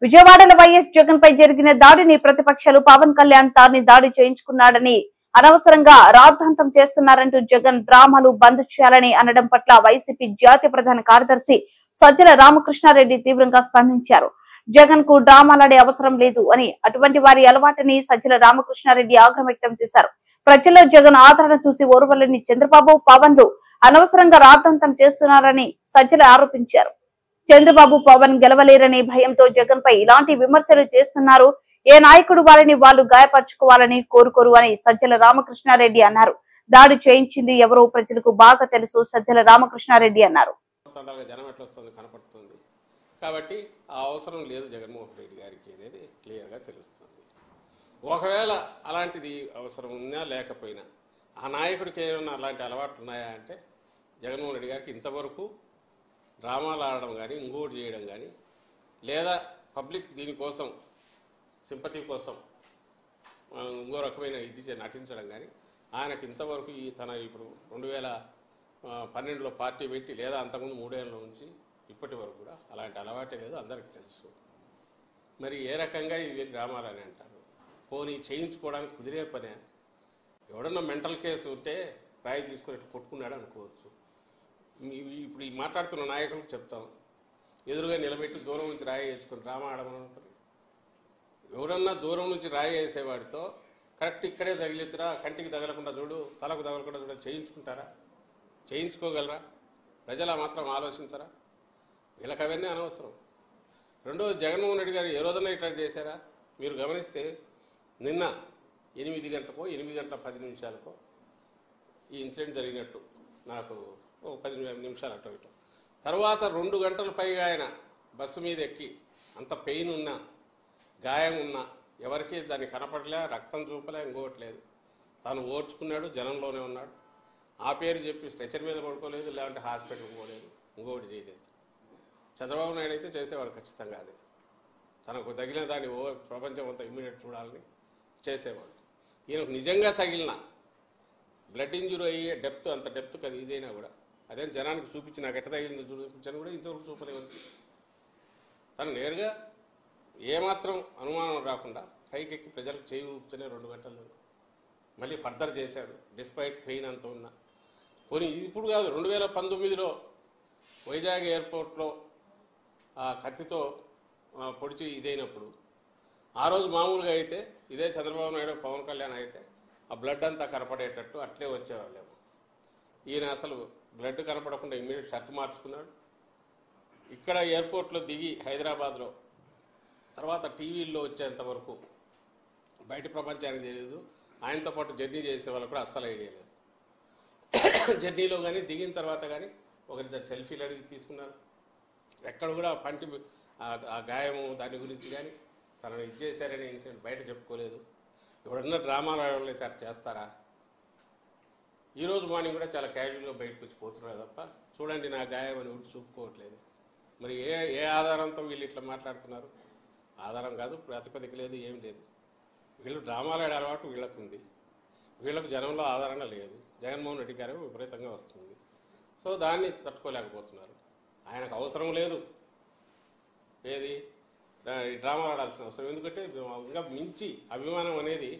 విజయవాడలో వైఎస్ జగన్ పై జరిగిన దాడిని ప్రతిపక్షాలు పవన్ కళ్యాణ్ తాన్ని దాడి చేయించుకున్నాడని అనవసరంగా రాద్ధాంతం చేస్తున్నారంటూ జగన్ డ్రామాలు బంద్ చేయాలని అనడం పట్ల వైసీపీ జాతీయ ప్రధాన కార్యదర్శి సజ్జల రామకృష్ణారెడ్డి తీవ్రంగా స్పందించారు. జగన్ కు డ్రామాలాడే అవసరం లేదు అని, అటువంటి వారి అలవాటుని సజ్జల రామకృష్ణారెడ్డి ఆగ్రహం వ్యక్తం చేశారు. ప్రజల్లో జగన్ ఆదరణ చూసి ఓర్వలేని చంద్రబాబు, పవన్లు అనవసరంగా రాద్ధాంతం చేస్తున్నారని సజ్జల ఆరోపించారు. చంద్రబాబు, పవన్ గెలవలేరనే భయంతో జగన్ పై ఇలాంటి విమర్శలు చేస్తున్నారు. ఏ నాయకుడు వారిని వాళ్ళు గాయపరచుకోవాలని కోరుకోరు అని సజ్జల రామకృష్ణారెడ్డి అన్నారు. దాడి చేయించింది ఎవరో ప్రజలకు బాగా తెలుసు సజ్జల రామకృష్ణారెడ్డి అన్నారు. కాబట్టి ఆ అవసరం లేదు జగన్మోహన్ రెడ్డి గారికి అనేది క్లియర్గా తెలుస్తుంది. ఒకవేళ అలాంటిది అవసరం ఉన్నా లేకపోయినా ఆ నాయకుడికి ఏమైనా అలాంటి అలవాట్లు ఉన్నాయా అంటే జగన్మోహన్ రెడ్డి గారికి ఇంతవరకు డ్రామాలు ఆడడం కానీ, ఇంకోటి చేయడం కానీ, లేదా పబ్లిక్ దీనికోసం సింపతి కోసం ఇంకో రకమైన ఇది నటించడం కానీ ఆయనకు ఇంతవరకు తన ఇప్పుడు 2012లో పార్టీ పెట్టి లేదా అంతకుముందు 3 ఏళ్ళ నుంచి ఇప్పటి వరకు కూడా అలాంటి అలవాటే లేదు, అందరికీ తెలుసు. మరి ఏ రకంగా ఇది డ్రామాలని అంటారు? పోనీ చేయించుకోవడానికి కుదిరే పనే. ఎవడన్నా మెంటల్ కేసు ఉంటే రాయి తీసుకుని కొట్టుకున్నాడు అనుకోవచ్చు. ఇప్పుడు ఈ మాట్లాడుతున్న నాయకులకు చెప్తాం, ఎదురుగా నిలబెట్టి దూరం నుంచి రాయి వేసుకొని డ్రామా ఆడమని. ఎవరన్నా దూరం నుంచి రాయి వేసేవాడితో కరెక్ట్ ఇక్కడే తగిలితురా, కంటికి తగలకుండా చూడు, తలకు తగలకుండా చూడ చేయించుకుంటారా? చేయించుకోగలరా? ప్రజలు మాత్రం ఆలోచించరా? వీళ్ళకి అవన్నీ అనవసరం. రెండోది, జగన్మోహన్ రెడ్డి గారు ఏ రోజున ఇట్లా చేశారా? మీరు గమనిస్తే నిన్న 8 గంటలకో 8 గంటల 10 నిమిషాలకో ఈ ఇన్సిడెంట్ జరిగినట్టు నాకు 10 నిమిషాలు అటు ఇటు. తర్వాత 2 గంటల పైగా ఆయన బస్సు మీద ఎక్కి అంత పెయిన్ ఉన్నా, గాయం ఉన్నా ఎవరికి దాన్ని కనపడలే, రక్తం చూపలే, ఇంకోట్లేదు. తాను ఓర్చుకున్నాడు, జనంలోనే ఉన్నాడు. ఆ పేరు చెప్పి స్ట్రెచర్ మీద పడుకోలేదు, లేదంటే హాస్పిటల్కి పోలేదు, ఇంకోటి చేయలేదు. చంద్రబాబు నాయుడు అయితే చేసేవాడు ఖచ్చితంగా. అది తనకు తగిలిన దాన్ని ప్రపంచం అంతా ఇమ్మీడియట్ చూడాలని చేసేవాడు. ఈయనకు నిజంగా తగిలిన బ్లడ్ ఇంజురీ అయ్యే డెప్త్, అంత డెప్త్ అది ఇదైనా కూడా అదే జనానికి చూపించి నాకు ఎట్ట తగిలింది చూపించాను కూడా ఇంతవరకు చూపలేవు. తను నేరుగా ఏమాత్రం అనుమానం రాకుండా పైకెక్కి ప్రజలకు చేయి ఊపుతూనే 2 గంటల్లో మళ్ళీ ఫర్దర్ చేశాడు, డిస్పైట్ పెయిన్ అంత ఉన్నా. పోనీ ఇప్పుడు కాదు, 2019లో వైజాగ్ ఎయిర్పోర్ట్లో ఆ కత్తితో పొడిచి ఇదైనప్పుడు ఆ రోజు మామూలుగా అయితే ఇదే చంద్రబాబు నాయుడు, పవన్ కళ్యాణ్ అయితే ఆ బ్లడ్ అంతా కనపడేటట్టు అట్లే వచ్చేవాళ్ళేమో. ఈయన అసలు బ్లడ్ కనపడకుండా ఇమ్మీడియట్ షర్ట్ మార్చుకున్నాడు. ఇక్కడ ఎయిర్పోర్ట్లో దిగి హైదరాబాద్లో తర్వాత టీవీల్లో వచ్చేంత వరకు బయట ప్రపంచానికి తెలియదు. ఆయనతో పాటు జర్నీ చేసిన వాళ్ళకు కూడా అస్సలు ఐడియా లేదు. జర్నీలో కానీ దిగిన తర్వాత కానీ ఒకరిద్దరు సెల్ఫీలు అడిగి తీసుకున్నారు. ఎక్కడ కూడా పంటి ఆ గాయము దాని గురించి కానీ తనను ఇచ్చేసారనే ఇన్సిడెంట్ బయట చెప్పుకోలేదు. ఎవడన్నా డ్రామాలు ఆడవాళ్ళు అయితే అట్లా చేస్తారా? ఈరోజు మార్నింగ్ కూడా చాలా క్యాజువల్గా బయటకు వచ్చి పోతున్నారు తప్ప చూడండి నా గాయం అని ఊటి చూపుకోవట్లేదు. మరి ఏ ఆధారంతో వీళ్ళు ఇట్లా మాట్లాడుతున్నారు? ఆధారం కాదు, ప్రాతిపదిక లేదు, ఏం లేదు. వీళ్ళు డ్రామాలు ఆడే అలవాటు వీళ్ళకు ఉంది. వీళ్ళకు జనంలో ఆదరణ లేదు. జగన్మోహన్ రెడ్డి గారు విపరీతంగా వస్తుంది. సో దాన్ని తట్టుకోలేకపోతున్నారు. ఆయనకు అవసరం లేదు ఏది డ్రామాలు ఆడాల్సిన అవసరం. ఎందుకంటే ఇంకా మించి అభిమానం అనేది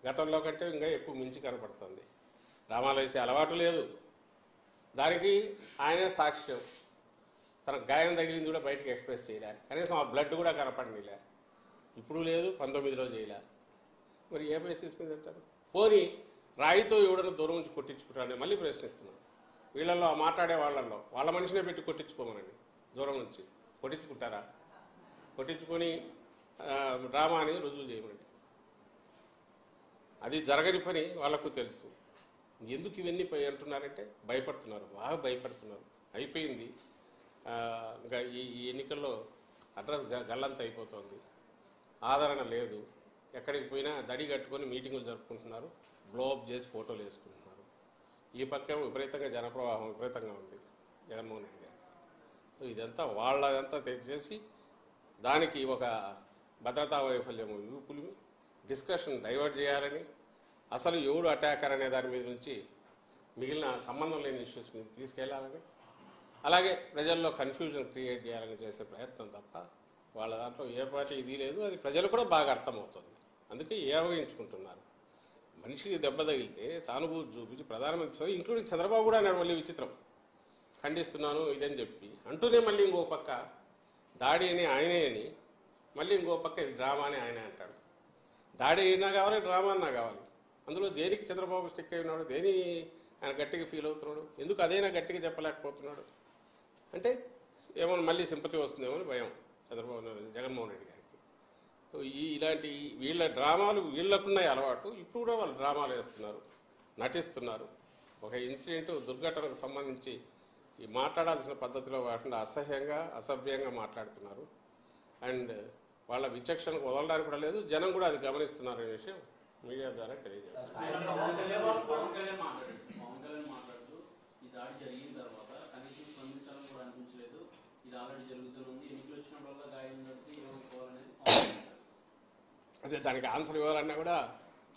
గతంలో కంటే ఇంకా ఎక్కువ మించి కనపడుతుంది. డ్రామాలు వేసే అలవాటు లేదు. దానికి ఆయనే సాక్ష్యం. తన గాయం తగిలింది కూడా బయటకు ఎక్స్ప్రెస్ చేయలే, కనీసం ఆ బ్లడ్ కూడా కనపడనిలే. ఇప్పుడు లేదు, 19లో చేయలే. మరి ఏ బేసిస్ మీద అంటారు? పోనీ రాయితో ఎవడన్నా దూరం నుంచి కొట్టించుకుంటారని మళ్ళీ ప్రశ్నిస్తున్నాను. వీళ్ళల్లో మాట్లాడే వాళ్ళల్లో వాళ్ళ మనిషినే పెట్టి కొట్టించుకోమనండి. దూరం నుంచి కొట్టించుకుంటారా? కొట్టించుకొని డ్రామా అని రుజువు చేయమనండి. అది జరగని పని వాళ్ళకు తెలుసు. ఎందుకు ఇవన్నీ అంటున్నారంటే భయపడుతున్నారు, బాగా భయపడుతున్నారు. అయిపోయింది. ఇంకా ఈ ఎన్నికల్లో అడ్రస్ గల్లంత అయిపోతుంది. ఆదరణ లేదు. ఎక్కడికి పోయినా దడి కట్టుకొని మీటింగులు జరుపుకుంటున్నారు, బ్లోఅప్ చేసి ఫోటోలు వేసుకుంటున్నారు. ఈ పక్క విపరీతంగా జనప్రవాహం విపరీతంగా ఉంది జగన్మోహన్ రెడ్డి గారు. సో ఇదంతా వాళ్ళదంతా తెచ్చేసి దానికి ఒక భద్రతా వైఫల్యం యూపులు డిస్కషన్ డైవర్ట్ చేయాలని, అసలు ఎవడు అటాకర్ అనే దాని మీద నుంచి మిగిలిన సంబంధం లేని ఇష్యూస్ మీద తీసుకెళ్లాలని, అలాగే ప్రజల్లో కన్ఫ్యూజన్ క్రియేట్ చేయాలని చేసే ప్రయత్నం తప్ప వాళ్ళ దాంట్లో ఏ పార్టీ ఇది లేదు, అది ప్రజలు కూడా బాగా అర్థమవుతుంది. అందుకే ఏవగించుకుంటున్నారు. మనిషికి దెబ్బ తగిలితే సానుభూతి చూపించి ప్రధానమంత్రి ఇంక్లూడింగ్ చంద్రబాబు కూడా అన్నాడు మళ్ళీ విచిత్రం, ఖండిస్తున్నాను ఇదని చెప్పి అంటూనే మళ్ళీ ఇంకో పక్క దాడి అని ఆయనే అని మళ్ళీ ఇంకో పక్క ఇది డ్రామా అని ఆయనే అంటాడు. దాడి అయినా కావాలి, డ్రామా అన్నా కావాలి. అందులో దేనికి చంద్రబాబు స్టిక్ అయి ఉన్నాడు, దేని ఆయన గట్టిగా ఫీల్ అవుతున్నాడు, ఎందుకు అదైనా గట్టిగా చెప్పలేకపోతున్నాడు అంటే ఏమన్నా మళ్ళీ సింపతి వస్తుందేమో అని భయం జగన్మోహన్ రెడ్డి గారికి. ఇలాంటి వీళ్ళ డ్రామాలు వీళ్ళకున్నాయి అలవాటు. ఇప్పుడు కూడా వాళ్ళు డ్రామాలు వేస్తున్నారు, నటిస్తున్నారు. ఒక ఇన్సిడెంట్ దుర్ఘటనకు సంబంధించి ఈ మాట్లాడాల్సిన పద్ధతిలో కాకుండా అసహ్యంగా అసభ్యంగా మాట్లాడుతున్నారు. అండ్ వాళ్ళ విచక్షణకు వదలడానికి కూడా లేదు, జనం కూడా అది గమనిస్తున్నారు అనే విషయం మీడియా ద్వారా తెలియజేస్తారు. అదే దానికి ఆన్సర్ ఇవ్వాలన్నా కూడా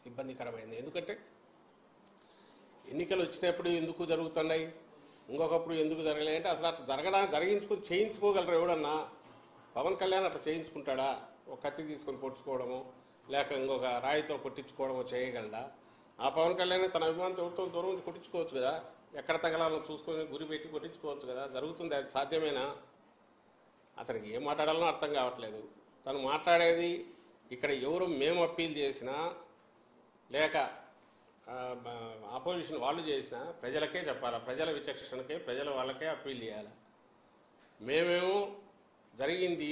ఇబ్బందికరమైంది. ఎందుకంటే ఎన్నికలు వచ్చినప్పుడు ఎందుకు జరుగుతున్నాయి, ఇంకొకప్పుడు ఎందుకు జరగలే అంటే అసలు అట్లా జరిగించుకొని చేయించుకోగలరు ఎవడన్నా? పవన్ కళ్యాణ్ అట్లా చేయించుకుంటాడా? ఒక కత్తి తీసుకొని పొడుచుకోవడము లేక ఇంకొక రాయితో కొట్టించుకోవడమో చేయగలడా? ఆ పవన్ కళ్యాణ్ తన అభిమానంతో దూరం నుంచి కొట్టించుకోవచ్చు కదా, ఎక్కడ తగలాలో చూసుకొని గురి పెట్టి కొట్టించుకోవచ్చు కదా. జరుగుతుంది, అది సాధ్యమేనా? అతనికి ఏం మాట్లాడాలో అర్థం కావట్లేదు. తను మాట్లాడేది ఇక్కడ ఎవరు మేము అప్పీల్ చేసినా లేక ఆపోజిషన్ వాళ్ళు చేసినా ప్రజలకే చెప్పాలా, ప్రజల విచక్షణకే, ప్రజల వాళ్ళకే అప్పీల్ చేయాలి. మేమేమో జరిగింది